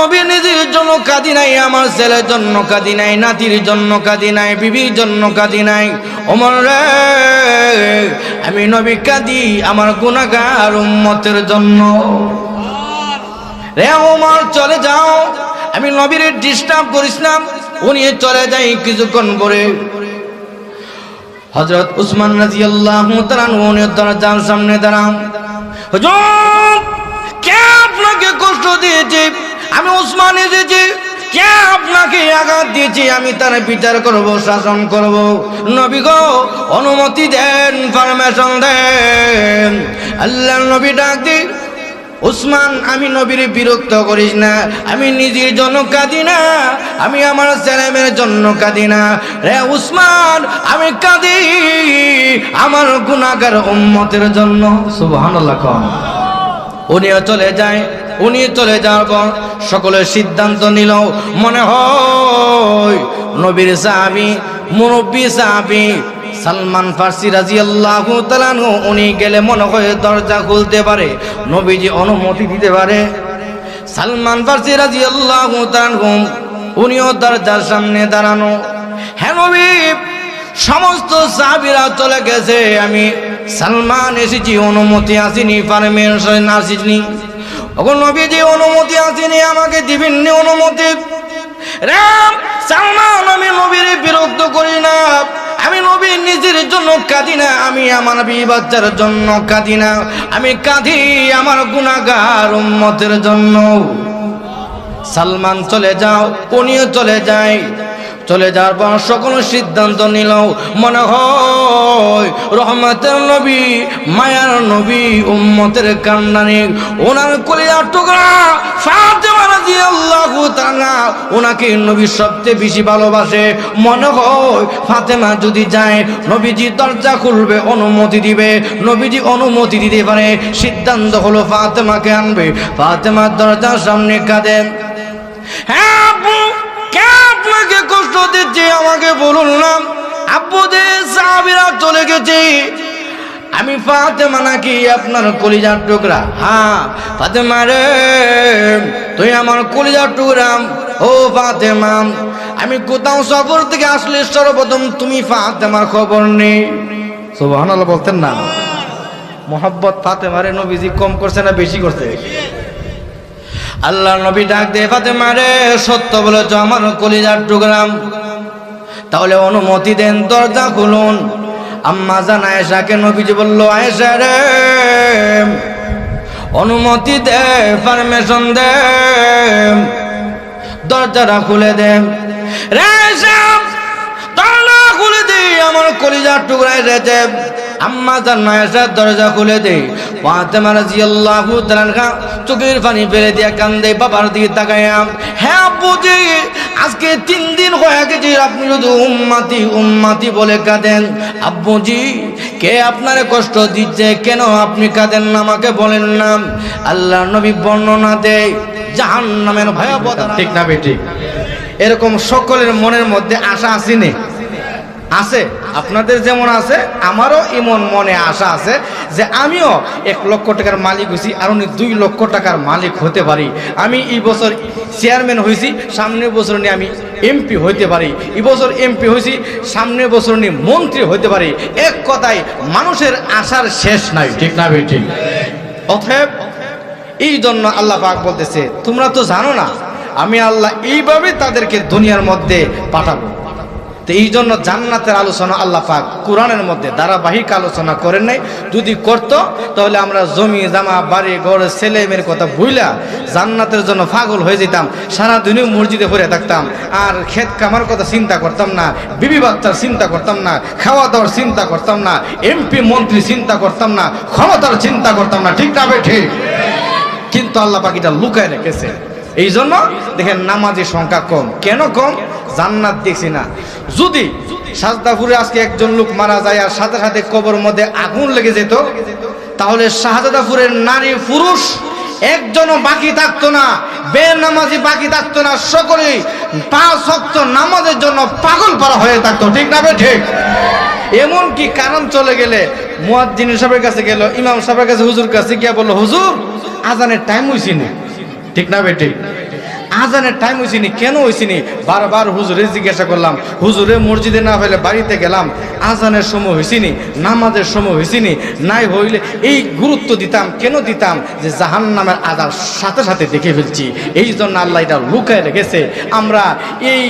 নবী নিজের জন্য কাঁদি নাই, আমার ছেলের জন্য কাঁদি নাই, নাতির জন্য কাঁদি নাই, বিবির জন্য কাঁদি নাই। ওমর রে, আমি নবী কাঁদি আমার গুনাহগার উম্মতের জন্য। রে ওমর চলে যাও, আমি নবীর ডিস্টার্ব করিস না। উনি চলে যাই। কিছুক্ষণ পরে হযরত উসমান রাদিয়াল্লাহু তাআলা উনি দরজার সামনে দাঁড়ান। হুজুর, কে আপনাকে কষ্ট দিয়েছে? আমি উসমান এসেছি। কে আপনাকে আঘাত দিয়েছে? আমি তার বিচার করব, শাসন করব। নবী গো, অনুমতি দেন, পারমিশন দেন। আল্লাহর নবী ডাক দি, উসমান, আমি নবীর বিরক্ত করিস না। আমি নিজের জন্য কাঁদি না, আমি আমার ছেলেমেয়ের জন্য কাঁদি না। রে উসমান, আমি কাঁদি আমার গুনাহগার উম্মতের জন্য। সুবহানাল্লাহ। কোন উনিও চলে যায়। উনি চলে যাওয়ার পর সকলের সিদ্ধান্ত নিল, মনে হয় নবীর সাহাবী, মুরব্বী সাহাবী সালমান ফারসি রাদিয়াল্লাহু তাআলা উনি গেলে মনে হয় দরজা খুলতে পারে, নবীজি অনুমতি দিতে পারে। সালমান ফারসি রাদিয়াল্লাহু তাআলা উনিও দরজার সামনে দাঁড়ানো। হ্যাঁ নবী, সমস্ত সাহাবীরা চলে গেছে, আমি সালমান এসেছি, অনুমতি আসেনি, পারমিশন আসেনি। ওগো নবীজি, অনুমতি আসেনি, আমাকে দিবেন না অনুমতি। রাম সালমান, আমি নবীর বিরক্ত করি না, আমি নবী নিজের জন্য কাঁদি না, আমি আমার বিবি বাচ্চার জন্য কাঁদি না, আমি কাঁদি আমার গুনাহগার উম্মতের জন্য। সালমান চলে যাও, উনিও চলে যায়। চলে যাওয়ার পর সকল সিদ্ধান্ত নিল, মনে হয় রহমতের নবী, মায়ার নবী, উম্মতের কান্নানি, ওনার কলিজার টুকরা ফাতেমা রাদিয়াল্লাহু তাআলা ওনাকে নবী সবচেয়ে বেশি ভালোবাসে। মনে হয় ফাতেমা যদি যায়, নবীজি দরজা খুলবে, অনুমতি দিবে। নবীজি অনুমতি দিতে পারে। সিদ্ধান্ত হলো ফাতেমাকে আনবে। ফাতেমা দরজার সামনে কাঁদেন। হ্যাঁ আব্বু, কে আপনাকে কষ্ট দিচ্ছে আমাকে বলুন না। আব্বু, যে সাহাবীরা চলে গেছে, আমি ফাতেমা নাকি আপনার কলিজার টুকরা? হ্যাঁ ফাতেমা রে, তুই আমার কলিজার টুকরা। ও ফাতেমা, আমি কোথাও সফর থেকে আসলে সর্বপ্রথম তুমি ফাতেমার খবর নেই। সুবহানাল্লাহ বলতেন না? মোহাব্বত ফাতেমারে নবীজি কম করছে না বেশি করছে? আল্লাহ নবী ডাক দে, ফাতেমা রে, সত্য বলেছ, আমার কলিজার টুকরা, তাহলে অনুমতি দেন, দরজা খুলুন। আম্মা জান আয়েশাকে নবীজি বলল, আয়েশা রে, অনুমতি দে, পারমিশন দে, দরজাটা খুলে দে। রে আয়েশা, দরজা খুলে দে, আমার কলিজার টুকরা এসেছে। আম্মা জান আয়েশা দরজা খুলে দে। ফাতেমা রাদিয়াল্লাহু তাআলা চোখের পানি ফেলে দিয়ে কান্দে, বাবার দিকে তাকায়া, হ্যাঁ আব্বুজি, আজকে 3 দিন হয়ে গেছে আপনি শুধু উম্মতি উম্মতি বলে কাঁদেন। আব্বুজি, কে আপনার কষ্ট দিচ্ছে? কেন আপনি কাঁদেন না? আমাকে বলেন না। আল্লাহর নবী বর্ণনা দেয় জাহান্নামের ভয়াবহতা। ঠিক না বেঠিক? এরকম সকলের মনের মধ্যে আশা আসেনি? আছে। আপনাদের যেমন আছে, আমারও এমন মনে আশা আছে যে আমিও 1 লক্ষ টাকার মালিক হয়েছি, আর উনি 2 লক্ষ টাকার মালিক হতে পারি। আমি এই বছর চেয়ারম্যান হয়েছি, সামনের বছর নিয়ে আমি এমপি হইতে পারি। এই বছর এমপি হয়েছি, সামনের বছর নিয়ে মন্ত্রী হইতে পারি। এক কথায় মানুষের আশার শেষ নাই। ঠিক না ভাই? ঠিক। অতএব এই জন্য আল্লাহ পাক বলতেছে, তোমরা তো জানো না আমি আল্লাহ এইভাবে তাদেরকে দুনিয়ার মধ্যে পাঠাবো। তো এই জন্য জান্নাতের আলোচনা আল্লাহ পাক কোরআনের মধ্যে ধারাবাহিক আলোচনা করেন নাই। যদি করতো তাহলে আমরা জমি জামা বাড়ি ঘর ছেলে মেয়ের কথা ভুইলা জান্নাতের জন্য পাগল হয়ে যেতাম, সারাদিনই মসজিদে পড়ে থাকতাম, আর ক্ষেত কামার কথা চিন্তা করতাম না, বিবি বাচ্চার চিন্তা করতাম না, খাওয়া দাওয়ার চিন্তা করতাম না, এমপি মন্ত্রী চিন্তা করতাম না, ক্ষমতার চিন্তা করতাম না। ঠিক না ভাই? ঠিক। কিন্তু আল্লাহ পাক এটা লুকায় রেখেছে। এই জন্য দেখেন নামাজের সংখ্যা কম। কেন কম? জান্নাত দেখছি না। যদি সাজদাপুরে আজকে একজন লোক মারা যায় আর সাথে সাথে কবর মধ্যে আগুন লেগে যেত, তাহলে শাহজাদাপুরের নারী পুরুষ একজনও বাকি থাকতো না, বেনামাজি বাকি থাকতো না, সকলেই 5 ওয়াক্ত নামাজের জন্য পাগল পারা হয়ে থাকতো। ঠিক না ভাই? ঠিক। এমন কি কারণ চলে গেলে মুয়াজ্জিন সাহেবের কাছে গেল, ইমাম সাহেবের কাছে, হুজুর কাছে গিয়া বলল, হুজুর আজানের টাইম হইছে না। ঠিক না ভাই? ঠিক। আজানের টাইম হয়েছিনি, কেন হয়েছিনি? বারবার হুজুরে জিজ্ঞাসা করলাম, হুজুরে মসজিদে না হইলে বাড়িতে গেলাম, আজানের সময় হয়েছিনি, নামাজের সময় হয়েছিনি, নাই হইলে এই গুরুত্ব দিতাম। কেন দিতাম? যে জাহান্নামের আজাব সাথে সাথে দেখে ফেলছি, এই জন্য আল্লাহ এটা লুকায় রেখেছে। আমরা এই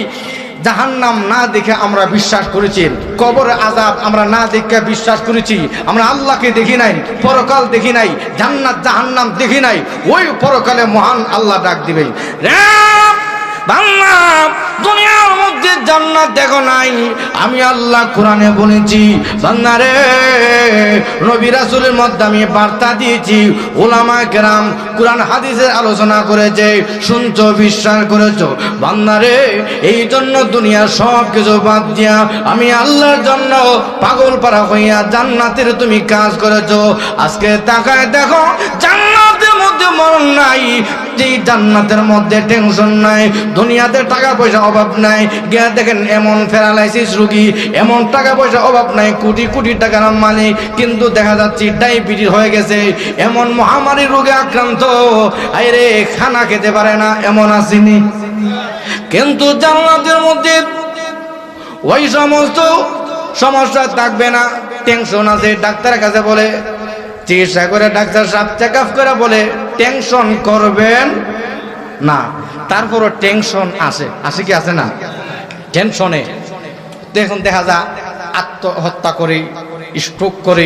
জাহান্নাম না দেখে আমরা বিশ্বাস করেছি, কবরের আযাব আমরা না দেখে বিশ্বাস করেছি। আমরা আল্লাহকে দেখি নাই, পরকাল দেখি নাই, জান্নাত জাহান্নাম দেখি নাই। ওই পরকালে মহান আল্লাহ ডাক দিবে, রে বাংলা দুনিয়ার মধ্যে জান্নাত দেখো নাই, আমি আল্লাহ কোরআনে বলেছি বান্দা রে, নবী রাসূলের মধ্যে আমি বার্তা দিয়েছি, উলামায়ে কেরাম কোরআন হাদিসের আলোচনা করেছে, শুনছো বিশ্বাস করেছো বান্দা রে। এই জন্য দুনিয়ার সব কিছু বাদ দিয়া আমি আল্লাহর জন্য পাগল পারা হইয়া জান্নাতের তুমি কাজ করেছো। আজকে তাকায় দেখো, জান্নাতের মধ্যে মরণ নাই, যেই জান্নাতের মধ্যে টেনশন নাই, দুনিয়াতে টাকা পয়সা অভাব নাই। গিয়া দেখেন এমন প্যারালাইসিস রোগী, এমন টাকা পয়সা অভাব নাই, কোটি কোটি টাকার মালিক, কিন্তু দেখা যাচ্ছে ডায়াবেটিস হয়ে গেছে, এমন মহামারী রোগে আক্রান্ত, আরে খানা খেতে পারে না, এমন আসেনি। কিন্তু জান্নাতের মধ্যে ওই সমস্ত সমস্যা থাকবে না। টেনশন আছে, ডাক্তারের কাছে বলে চিকিৎসা করে, ডাক্তার সাহেব চেক আপ করে বলে টেনশন করবেন না, তারপরও টেনশন আসে কি আসে না? টেনশনে দেখুন দেখা যায় আত্মহত্যা করে, স্ট্রোক করে,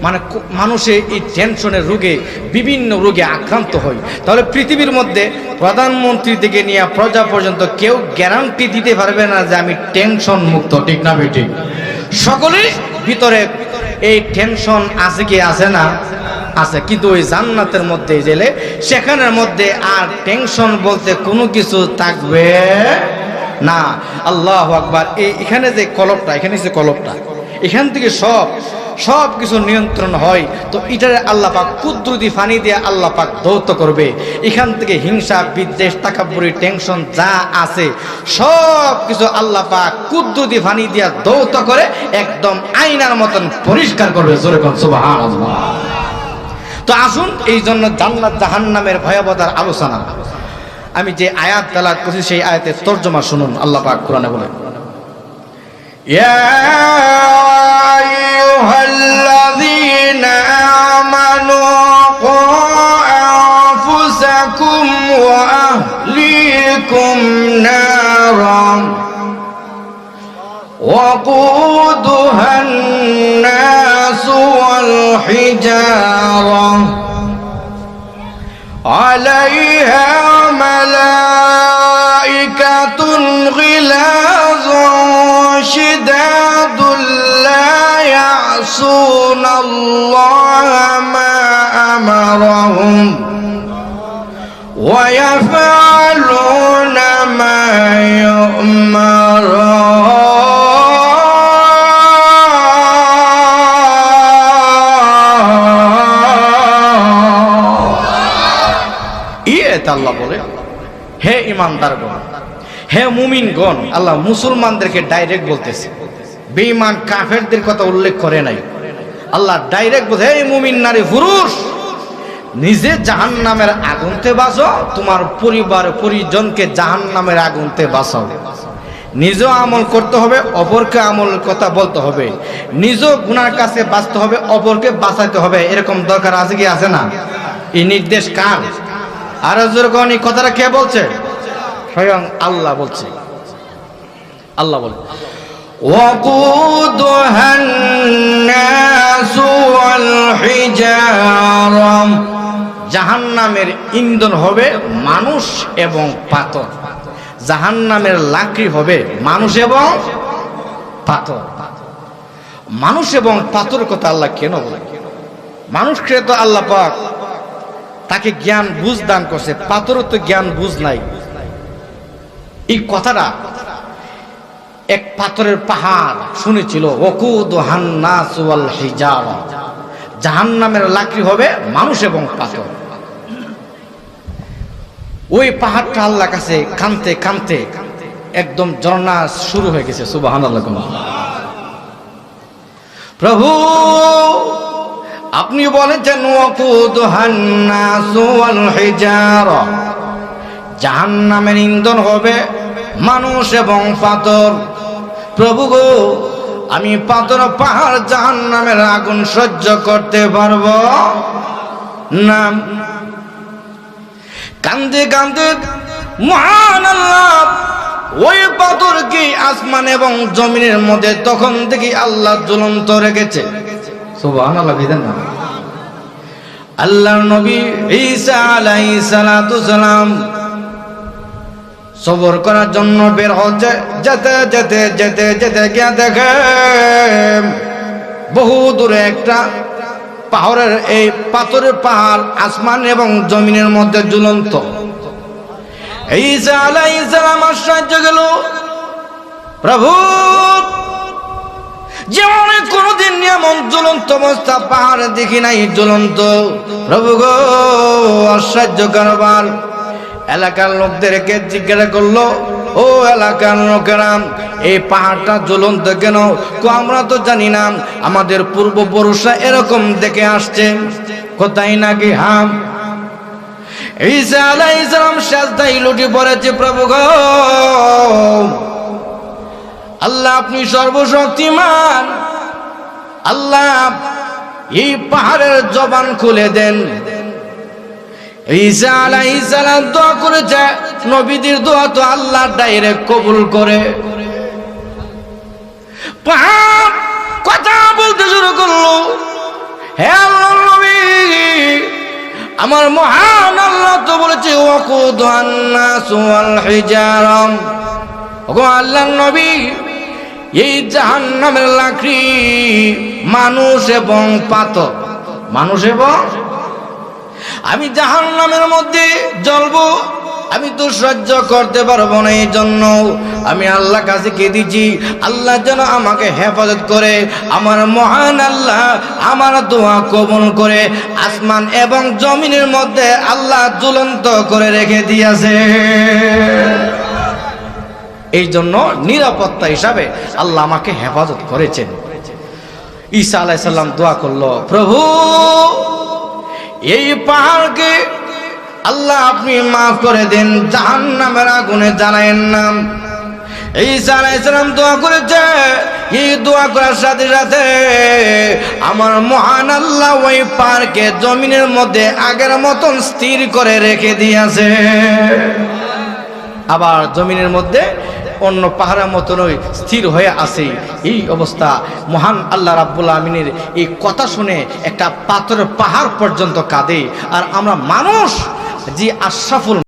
মানে মানুষে এই টেনশনের রোগে, বিভিন্ন রোগে আক্রান্ত হয়। তাহলে পৃথিবীর মধ্যে প্রধানমন্ত্রী থেকে নিয়ে প্রজা পর্যন্ত কেউ গ্যারান্টি দিতে পারবে না যে আমি টেনশন মুক্ত, ঠিক না বেটি? সকলেই ভিতরে এই টেনশন আছে কি আছে না? আছে। কিন্তু ওই জান্নাতের মধ্যে গেলে সেখানের মধ্যে আর টেনশন বলতে কোনো কিছু থাকবে না। আল্লাহু আকবার। এখানে যে কলবটা, এখানে যে কলবটা, এখান থেকে সব কিছু নিয়ন্ত্রণ হয়। তো এটার আল্লাহ পাক কুদরতি ফানি দিয়ে আল্লাহ পাক দৌত করবে। এখান থেকে হিংসা, বিদ্বেষ, তাকাব্বুরি, টেনশন যা আছে সব কিছু আল্লাহ পাক কুদরতি ফানি দিয়ে দৌত করে একদম আয়নার মতন পরিষ্কার করবে। জোরে কোন সুবহানাল্লাহ। তো আসুন, এই জন্য জান্নাত জাহান্নামের ভয়াবহতার আলোচনা আমি যে আয়াত তেলাওয়াত করছি সেই আয়াতের তরজমা শুনুন। আল্লাহ পাক কোরআনে বলেন, ইয়া আইয়ুহাল্লাযীনা আমানু কু আনফুসাকুম ওয়া আহলিকুম নারান ওয়াকুদুহান নাসু ওয়াল হিজারা আলাইহা মালাইকাতুন গিলাযুন শিদাদুল লা ইয়াসুনাল্লাহা মা আমারাহুম ওয়া ইয়াফআলুনা মা ইউমারুন। আল্লাহ বলে, হে ইমানদারগণ, হে মুমিনগণ। আল্লাহ মুসলমানদেরকে ডাইরেক্ট বলতেছে, বেঈমান কাফেরদের কথা উল্লেখ করে নাই। আল্লাহ ডাইরেক্ট বলছে, হে মুমিন নারী পুরুষ, নিজে জাহান্নামের আগুনতে বাঁচো, তোমার পরিবার পরিজনকে জাহান্নামের আগুনতে বাঁচাও। নিজেও আমল করতে হবে, অপরকে আমল কথা বলতে হবে, নিজেও গুনার কাছে বাঁচতে হবে, অপরকে বাঁচাতে হবে। এরকম দরকার আছে কি আছে না? এই নির্দেশ কার? আর যখন এই কথাটা কে বলছে? স্বয়ং আল্লাহ বলছে। আল্লাহ বলে, ওয়াকুদুহান নাসু ওয়াল হিজারা, জাহান্নামের ইন্ধন হবে মানুষ এবং পাথর। জাহান্নামের লাকড়ি হবে মানুষ এবং পাথর। মানুষ এবং পাথর কথা আল্লাহ কেন বলে? মানুষকে তো আল্লাহ পাক তাকে জ্ঞান বুঝ দান করছে, পাথরও তো জ্ঞান বুঝ নাই। এই কথাটা এক পাথরের পাহাড় শুনেছিল, ওয়াকুদুহান নাসু ওয়াল হিজারা, জাহান্নামের লাকড়ি হবে মানুষ এবং পাথর। ওই পাহাড়টা আল্লাহর কাছে কাঁদতে কাঁদতে একদম ঝর্ণা শুরু হয়ে গেছে। সুবহানাল্লাহ। প্রভু আপনি বলেছেন ওয়াকুদুহান নাসু ওয়াল হিজারা, জাহান্নামের ইন্ধন হবে মানুষ এবং পাথর। প্রভু গো, আমি পাথর পাহাড় জাহান্নামের আগুন সহ্য করতে পারবো না। কান্দে কান্দে মহান আল্লাহ ওই পাথরকে আসমান এবং জমিনের মধ্যে তখন থেকে আল্লাহ ঝুলন্ত রেখেছে। সুবহানাল্লাহ। বিধান না আল্লাহর নবী ঈসা আলাইহিস সালাতু সালাম সবর করার জন্য বের হচ্ছে। যেতে যেতে যেতে যেতে গিয়ে দেখে বহু দূরে একটা পাহাড়ের, এই পাথরের পাহাড় আসমান এবং জমিনের মধ্যে ঝুলন্ত। ঈসা আলাইহিস সালাম আশ্চর্য গেল, প্রভু যেমন কোনদিন এমন ঝুলন্ত অবস্থা পাহাড় দেখি নাই ঝুলন্ত। প্রভু গো, আশ্চর্য কারবার। এলাকার লোকদেরকে জিজ্ঞাসা করলো, ও এলাকার লোকেরা, এই পাহাড়টা ঝুলন্ত কেন? আমরা তো জানি না, আমাদের পূর্বপুরুষরা এরকম দেখে আসছে। কোথায় নাকি? হ্যাঁ। ঈসা আলাইহিস সালাম সিজদায় লুটি পড়েছে। প্রভু গো, আল্লাহ আপনি সর্বশক্তিমান, আল্লাহ এই পাহাড়ের জবান খুলে দেন। ঈসা আলাইহিস সালাম দোয়া করেছে, নবীদের দোয়া তো আল্লাহ ডাইরেক্ট কবুল করে। পাহাড় কথা বলতে শুরু করলো, হে আল্লাহর নবী, আমার মহান আল্লাহ তো বলেছে ওয়াকুদুন নাস ওয়াল হিজারা। ওগো আল্লাহর নবী, এই জাহান্নামের লাকড়ি মানুষ এবং পাথর। মানুষ এবং আমি জাহান্নামের মধ্যে জ্বলবো, আমি তো সহ্য করতে পারবো না। এই জন্য আমি আল্লাহ কাছে কেঁদেছি, আল্লাহ যেন আমাকে হেফাজত করে। আমার মহান আল্লাহ আমার দোয়া কবুল করে আসমান এবং জমিনের মধ্যে আল্লাহ ঝুলন্ত করে রেখে দিয়েছে। এই জন্য নিরাপত্তা হিসাবে আল্লাহ আমাকে হেফাজত করেছেন। ঈসা আলাইহিস সালাম দোয়া করলো, প্রভু এই পাহাড়কে আল্লাহ আপনি মাফ করে দেন, জাহান্নামের আগুনে জ্বালায়েন না। ঈসা আলাইহিস সালাম দোয়া করেছে। এই দোয়া করার সাথে সাথে আমার মহান আল্লাহ ওই পাহাড়কে জমিনের মধ্যে আগের মতন স্থির করে রেখে দিয়েছে। আবার জমিনের মধ্যে অন্য পাহাড়ের মতনই স্থির হয়ে আছে। এই অবস্থা মহান আল্লাহ রাব্বুল আমিনের এই কথা শুনে একটা পাথরের পাহাড় পর্যন্ত কাঁদে। আর আমরা মানুষ যে আশরাফুল